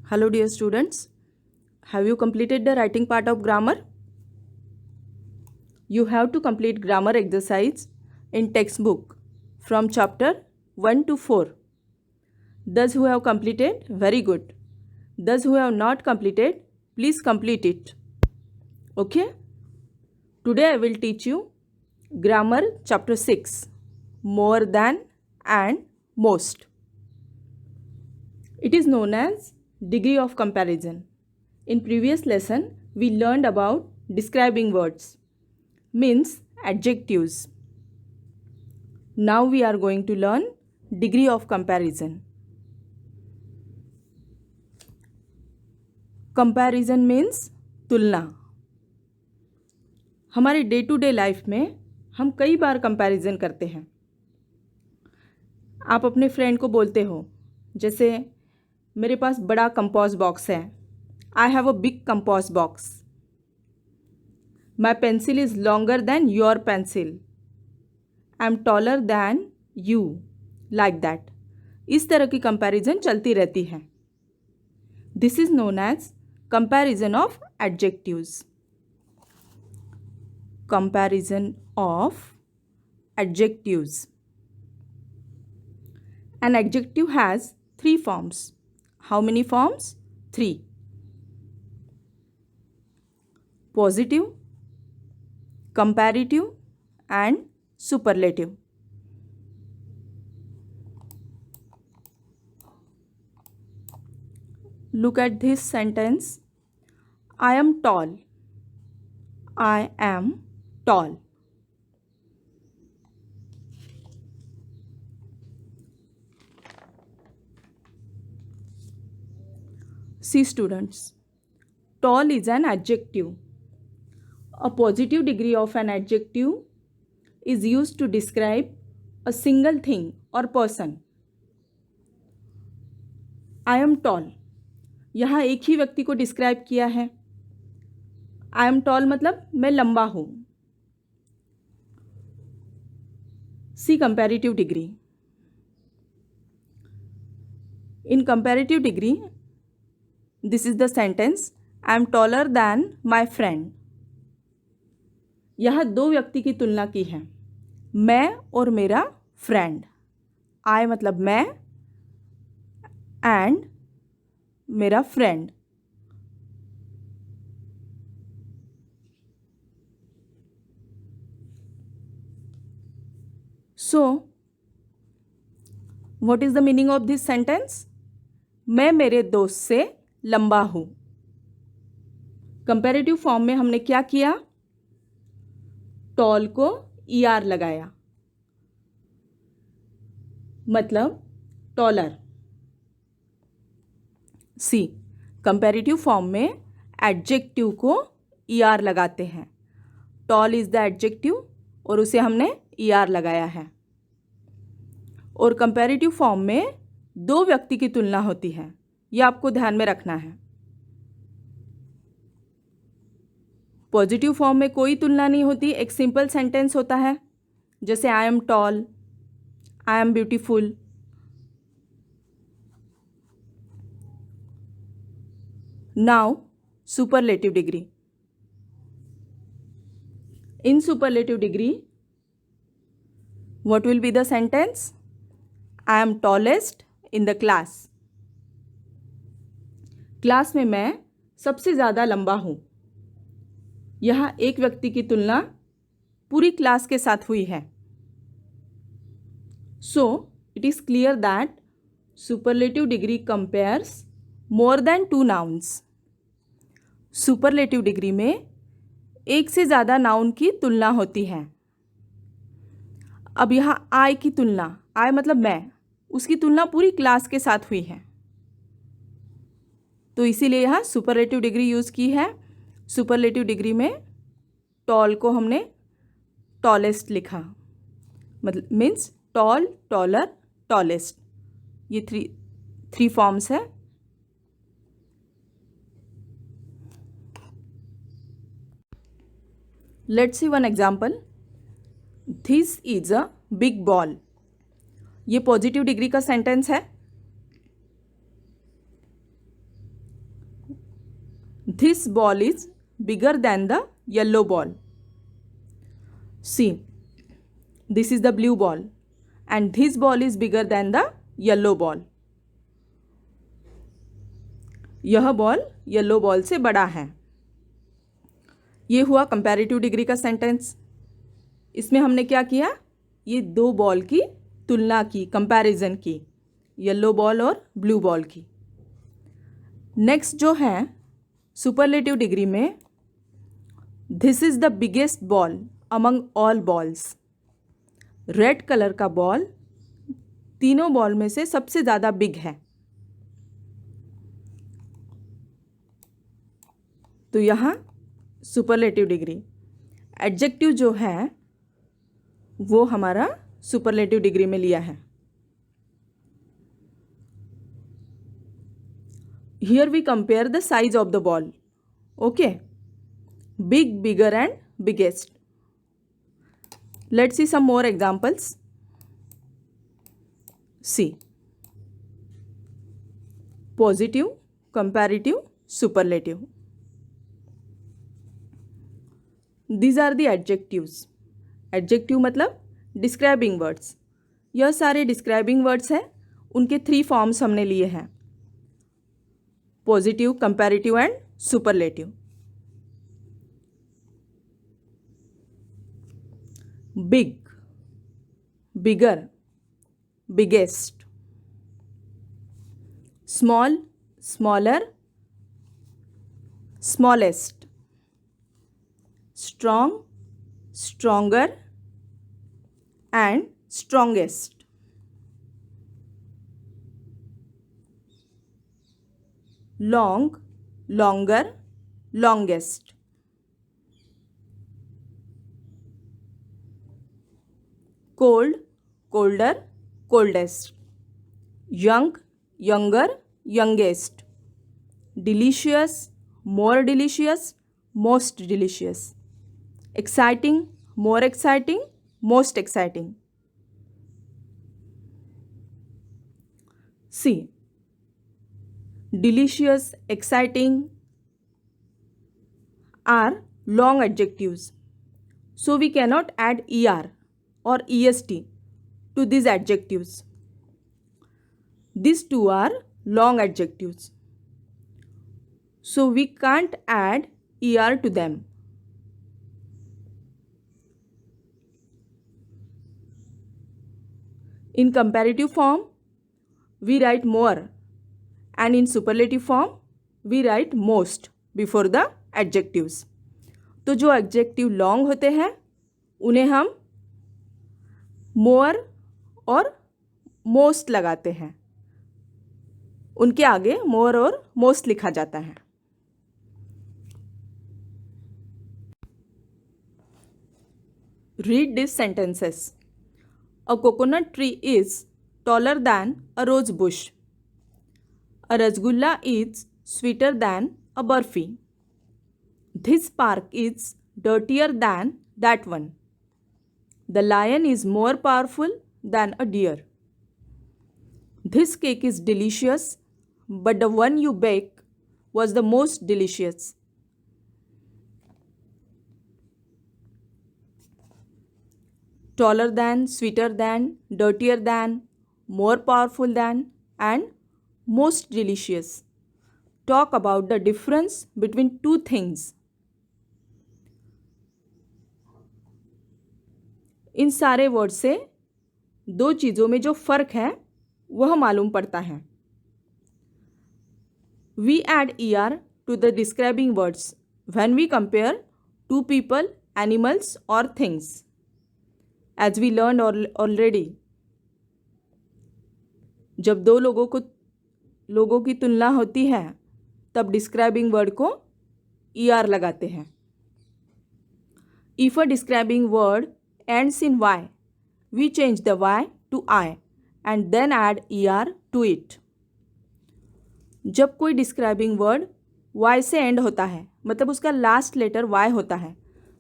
Hello dear students, have you completed the writing part of grammar? You have to complete grammar exercise in textbook from chapter 1 to 4. Those who have completed, very good. Those who have not completed, please complete it. Okay? Today I will teach you grammar chapter 6, more than and most. It is known as degree of comparison. In previous lesson, we learned about describing words, means adjectives. Now we are going to learn degree of comparison. Comparison means तुलना. हमारे day to day life में हम कई बार comparison करते हैं. आप अपने friend को बोलते हो, जैसे मेरे पास बड़ा कंपोज बॉक्स है. I have a big compass box. My pencil is longer than your pencil. I am taller than you. Like that. इस तरह की कंपैरिजन चलती रहती है. This is known as comparison of adjectives. Comparison of adjectives. An adjective has 3 forms. How many forms? 3. Positive, comparative, and superlative. Look at this sentence. I am tall. I am tall. See students, tall is an adjective. A positive degree of an adjective is used to describe a single thing or person. I am tall. यहाँ एक ही व्यक्ति को describe किया है. I am tall मतलब मैं लंबा हूँ. See comparative degree. In comparative degree, this is the sentence, I am taller than my friend. यह 2 व्यक्ति की तुलना की है, मैं और मेरा फ्रेंड. I मतलब मैं एंड मेरा friend. So, what is the meaning of this sentence? मैं मेरे दोस्त से लंबा हूँ. कंपैरेटिव फॉर्म में हमने क्या किया? टॉल को ER लगाया, मतलब टॉलर. सी, कंपैरेटिव फॉर्म में एडजेक्टिव को ER लगाते हैं. टॉल इज द एडजेक्टिव और उसे हमने ER लगाया है. और कंपैरेटिव फॉर्म में 2 व्यक्ति की तुलना होती है. यह आपको ध्यान में रखना है. पॉजिटिव फॉर्म में कोई तुलना नहीं होती, एक सिंपल सेंटेंस होता है, जैसे आई am toll, I am beautiful. Now superlative degree. In superlative degree, what will be the sentence? I am tallest in the class. Class में मैं सबसे ज़्यादा लंबा हूँ. यहाँ एक व्यक्ति की तुलना पूरी क्लास के साथ हुई है. So, it is clear that superlative degree compares more than 2 nouns. Superlative degree में एक से ज़्यादा नाउन की तुलना होती है. अब यहाँ आई की तुलना, आई मतलब मैं, उसकी तुलना पूरी क्लास के साथ हुई है, तो इसीलिए यहाँ सुपरलेटिव डिग्री यूज़ की है. सुपरलेटिव डिग्री में टॉल को हमने टॉलेस्ट लिखा, मतलब मीन्स टॉल, टॉलर, टॉलेस्ट. ये थ्री फॉर्म्स है. Let's see one example. This is a big ball. ये पॉजिटिव डिग्री का सेंटेंस है. This ball is bigger than the yellow ball. See, this is the blue ball and this ball is bigger than the yellow ball. यह ball yellow ball से बड़ा है. ये हुआ comparative degree का sentence. इसमें हमने क्या किया, ये दो बॉल की तुलना की, कंपैरिजन की, येलो बॉल और ब्लू बॉल की. नेक्स्ट जो है सुपरलेटिव डिग्री में, this is the biggest ball among all balls. Red colour का बॉल तीनों बॉल में से सबसे ज़्यादा बिग है. तो यहाँ सुपरलेटिव डिग्री. एडजेक्टिव जो है वो हमारा सुपरलेटिव डिग्री में लिया है. Here we compare the size of the ball. Okay, big, bigger and biggest. Let's see some more examples. See, positive, comparative, superlative. These are the adjectives. Adjective मतलब describing words. यह सारे describing words हैं. उनके 3 forms हमने लिए हैं, positive, comparative and superlative. Big, bigger, biggest. Small, smaller, smallest. Strong, stronger and strongest. Long, longer, longest. Cold, colder, coldest. Young, younger, youngest. Delicious, more delicious, most delicious. Exciting, more exciting, most exciting. See, delicious, exciting are long adjectives, so we cannot add er or est to these adjectives. These two are long adjectives, so we can't add er to them. In comparative form, we write more, and in superlative form, we write most before the adjectives. तो जो adjective long होते हैं उन्हें हम more और most लगाते हैं. उनके आगे more और most लिखा जाता है. Read these sentences. A coconut tree is taller than a rose bush. A rasgulla is sweeter than a barfi. This park is dirtier than that one. The lion is more powerful than a deer. This cake is delicious, but the one you baked was the most delicious. Taller than, sweeter than, dirtier than, more powerful than, and most delicious. Talk about the difference between two things. इन सारे word से दो चीज़ों में जो फ़र्क है वह मालूम पड़ता है. We add er to the describing words when we compare two people, animals or things. As we learned already, जब दो लोगों की तुलना होती है तब describing word को er लगाते हैं. If a describing word ends in y, we change the y to I and then add er to it. जब कोई डिस्क्राइबिंग वर्ड y से एंड होता है, मतलब उसका लास्ट लेटर y होता है,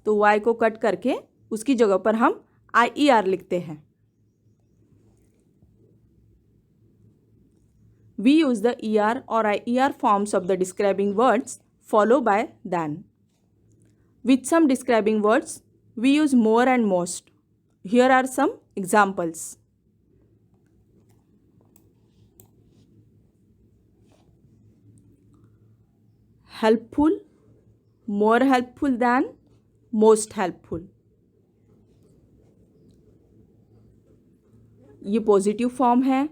तो y को कट करके उसकी जगह पर हम IER लिखते हैं. We use the ER or IER forms of the describing words follow by than. With some describing words, we use more and most. Here are some examples. Helpful, more helpful than, most helpful. ये positive form है,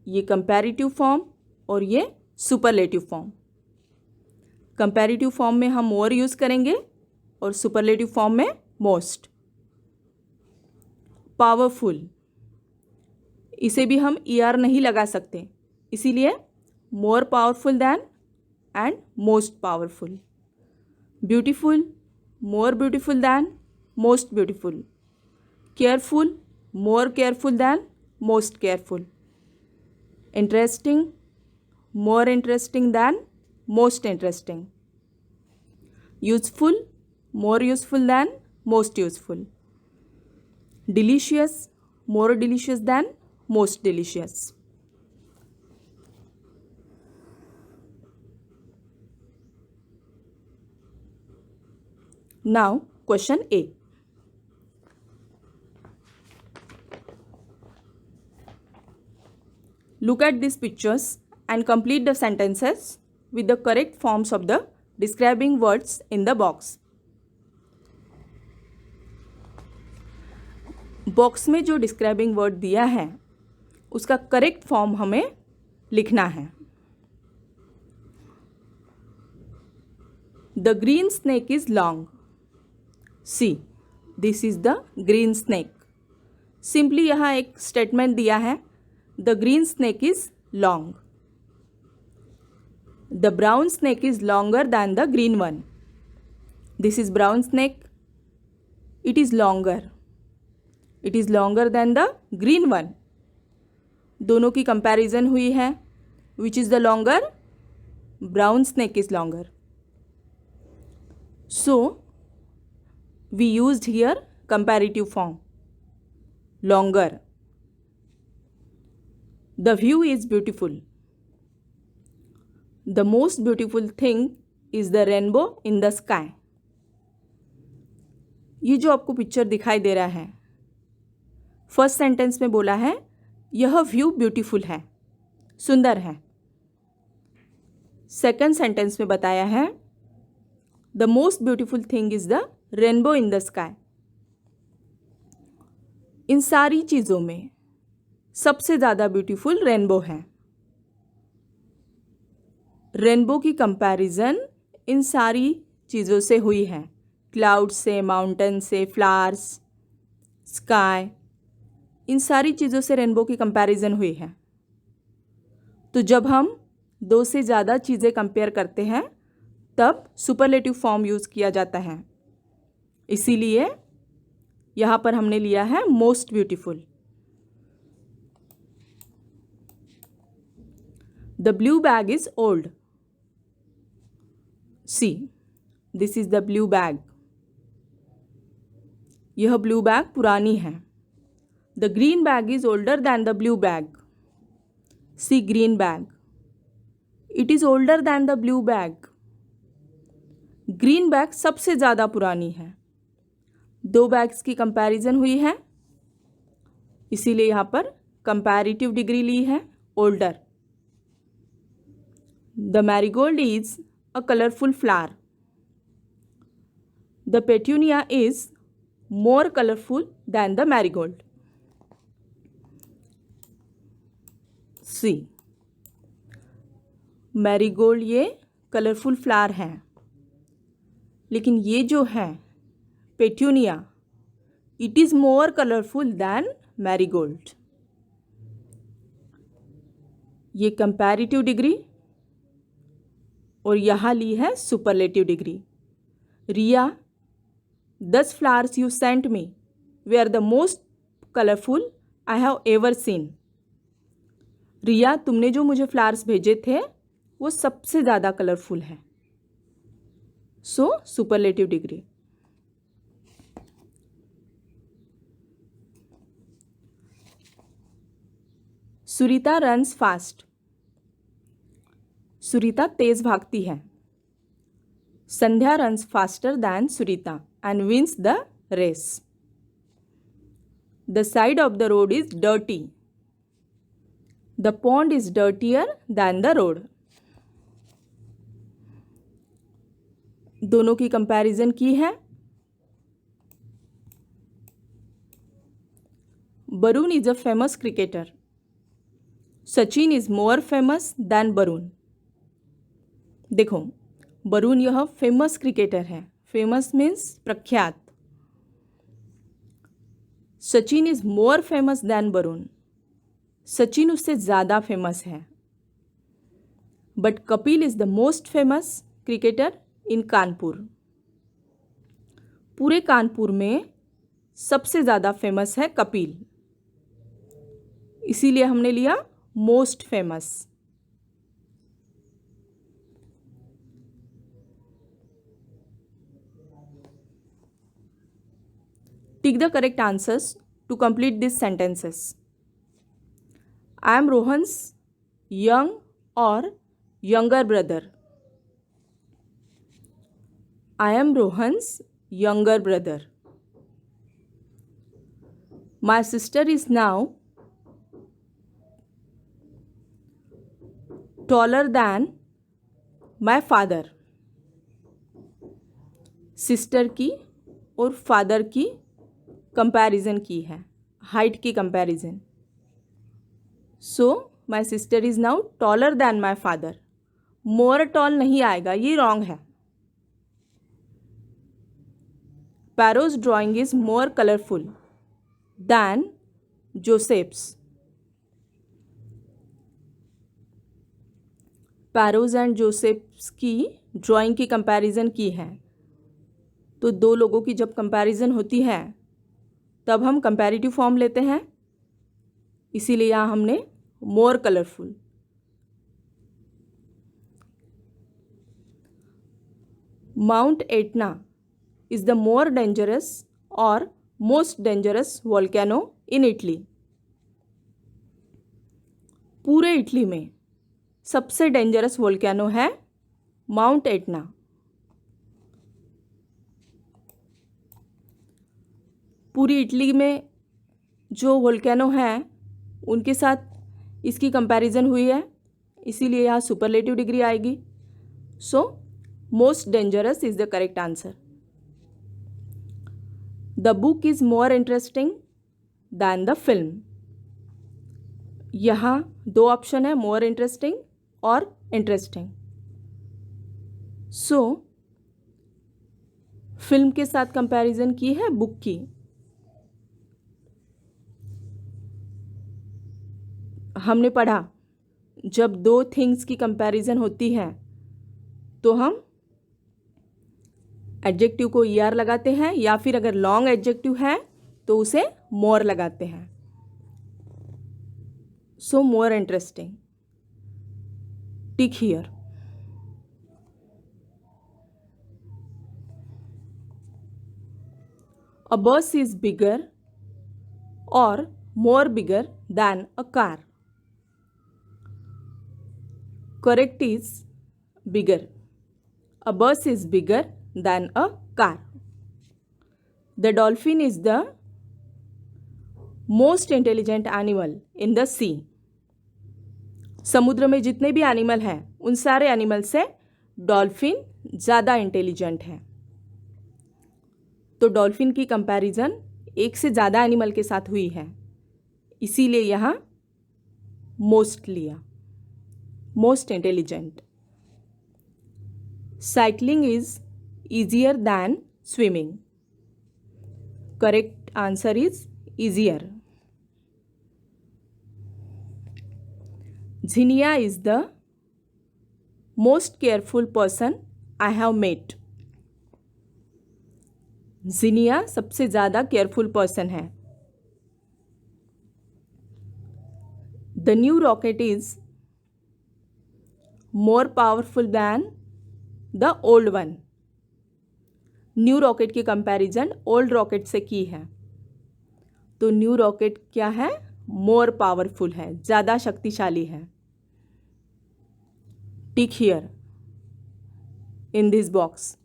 ये comparative form और ये superlative form. Comparative form में हम मोर use करेंगे और superlative form में मोस्ट. पावरफुल, इसे भी हम ER नहीं लगा सकते, इसीलिए more powerful than and most powerful. Beautiful, more beautiful than, most beautiful. Careful, more careful than, most careful. Interesting, more interesting than, most interesting. Useful, more useful than, most useful. Delicious, more delicious than, most delicious. Now, question A. Look at these pictures and complete the sentences with the correct forms of the describing words in the box. Box में जो describing word दिया है उसका correct form हमें लिखना है. The green snake is long. See, this is the green snake. Simply यहाँ एक स्टेटमेंट दिया है, the green snake is long. The brown snake is longer than the green one. This is brown snake. It is longer. It is longer than the green one. दोनों की comparison हुई है. Which is the longer? Brown snake is longer. So, we used here comparative form. Longer. The view is beautiful. The most beautiful thing is the rainbow in the sky. ये जो आपको picture दिखाई दे रहा है, first sentence में बोला है यह व्यू ब्यूटीफुल है, सुंदर है. सेकंड सेंटेंस में बताया है the most beautiful thing is the rainbow in the sky. इन सारी चीज़ों में सबसे ज़्यादा ब्यूटीफुल रेनबो है. रेनबो की कंपैरिजन इन सारी चीज़ों से हुई है. क्लाउड से, माउंटेन से, फ्लावर्स, स्काई, इन सारी चीज़ों से रेनबो की कंपैरिजन हुई है. तो जब हम दो से ज़्यादा चीज़ें कंपेयर करते हैं तब सुपरलेटिव फॉर्म यूज़ किया जाता है. इसीलिए यहाँ पर हमने लिया है most beautiful. The blue bag is old. See, this is the blue bag. यह blue bag पुरानी है. The green bag is older than the blue bag. See green bag. It is older than the blue bag. Green bag सबसे ज़्यादा पुरानी है. दो bags की comparison हुई है, इसीलिए यहाँ पर कंपैरेटिव डिग्री ली है, older. The marigold is a colorful flower. The petunia is more colorful than the marigold. See, marigold ये कलरफुल फ्लावर है, लेकिन ये जो है petunia, it is more colourful than marigold. ये कंपैरेटिव डिग्री और यहाँ ली है superlative degree. Riya, 10 flowers you sent me were the most colorful I have ever seen. रिया, तुमने जो मुझे फ्लावर्स भेजे थे वो सबसे ज़्यादा कलरफुल है. So superlative degree. Surita runs fast. Surita तेज भागती है. Sandhya runs faster than Surita and wins the race. The side of the road is dirty. The pond is dirtier than the road. दोनों की कंपैरिजन की है. Barun is a famous cricketer. Sachin is more famous than Barun. देखो, बरुण यह famous cricketer है. Famous means प्रख्यात. Sachin is more famous than Barun. Sachin उससे ज़्यादा फेमस है. But Kapil is the most famous cricketer in Kanpur. पूरे कानपुर में सबसे ज़्यादा फेमस है कपिल. इसीलिए हमने लिया most famous. Tick the correct answers to complete this sentences. I am Rohan's young or younger brother. I am Rohan's younger brother. My sister is now taller than my father. Sister की और फादर की comparison की है, height की comparison. So my sister is now taller than my father. More tall नहीं आएगा, ये wrong है. Paro's drawing is more colorful than Joseph's. Paro's and Joseph's की ड्राइंग की कंपैरिजन की है. तो दो लोगों की जब कंपैरिजन होती है तब हम कंपैरेटिव फॉर्म लेते हैं. इसीलिए यहाँ हमने more colourful. Mount Etna is the more dangerous or most dangerous volcano in Italy. पूरे इटली में सबसे डेंजरस वोल्केनो है माउंट एटना. पूरी इटली में जो वोल्केनो हैं उनके साथ इसकी कंपैरिजन हुई है, इसीलिए यहाँ सुपरलेटिव डिग्री आएगी. So most dangerous is the correct answer. The book is more interesting than the film. यहाँ दो ऑप्शन है, मोर इंटरेस्टिंग और इंटरेस्टिंग. सो फिल्म के साथ कंपैरिजन की है बुक की. हमने पढ़ा जब दो थिंग्स की कंपैरिजन होती है तो हम एडजेक्टिव को ER लगाते हैं, या फिर अगर लॉन्ग एडजेक्टिव है तो उसे मोर लगाते हैं. सो more interesting. Tick here. A bus is bigger or more bigger than a car. Correct is bigger. A bus is bigger than a car. The dolphin is the most intelligent animal in the sea. समुद्र में जितने भी animal हैं उन सारे animal से dolphin ज़्यादा intelligent है. तो डॉल्फिन की कंपैरिजन एक से ज़्यादा एनिमल के साथ हुई है, इसीलिए यहाँ मोस्ट लिया, most intelligent. Cycling is easier than swimming. Correct answer is easier. Zinnia is the most careful person I have met. Zinnia सबसे ज़्यादा केयरफुल पर्सन है. The new rocket is more powerful than the old one. New rocket की comparison old rocket से की है. तो new rocket क्या है? मोर पावरफुल है, ज़्यादा शक्तिशाली है. Tick here in this box.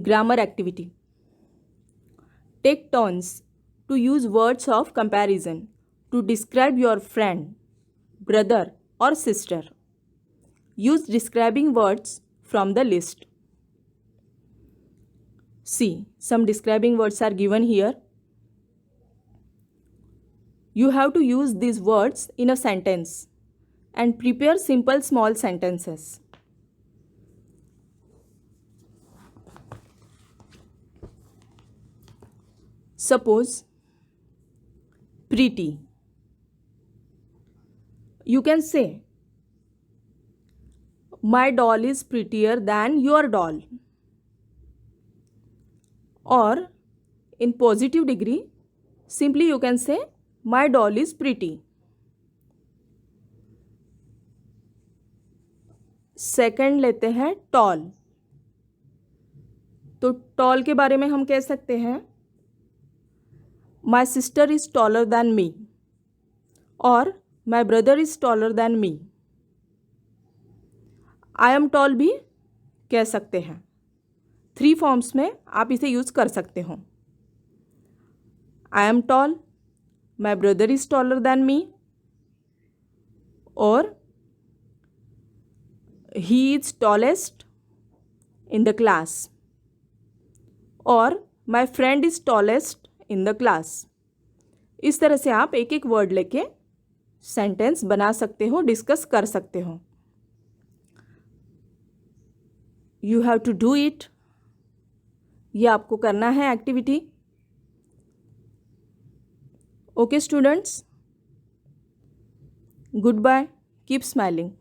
Grammar activity. Take turns to use words of comparison to describe your friend, brother, or sister. Use describing words from the list. See, some describing words are given here. You have to use these words in a sentence and prepare simple small sentences. Suppose, pretty. You can say, my doll is prettier than your doll. Or in positive degree, simply you can say, my doll is pretty. Second लेते हैं toll. तो toll के बारे में हम कह सकते हैं, my sister is taller than me और my brother is taller than me. I am tall भी कह सकते हैं. 3 फॉर्म्स में आप इसे यूज कर सकते हो. आई am toll, my brother is taller than me, और he is tallest in the class, और my friend is tallest in the class. इस तरह से आप एक एक वर्ड लेके सेंटेंस बना सकते हो, डिस्कस कर सकते हो. You have to do it. ये आपको करना है activity. Okay students, good bye, keep smiling.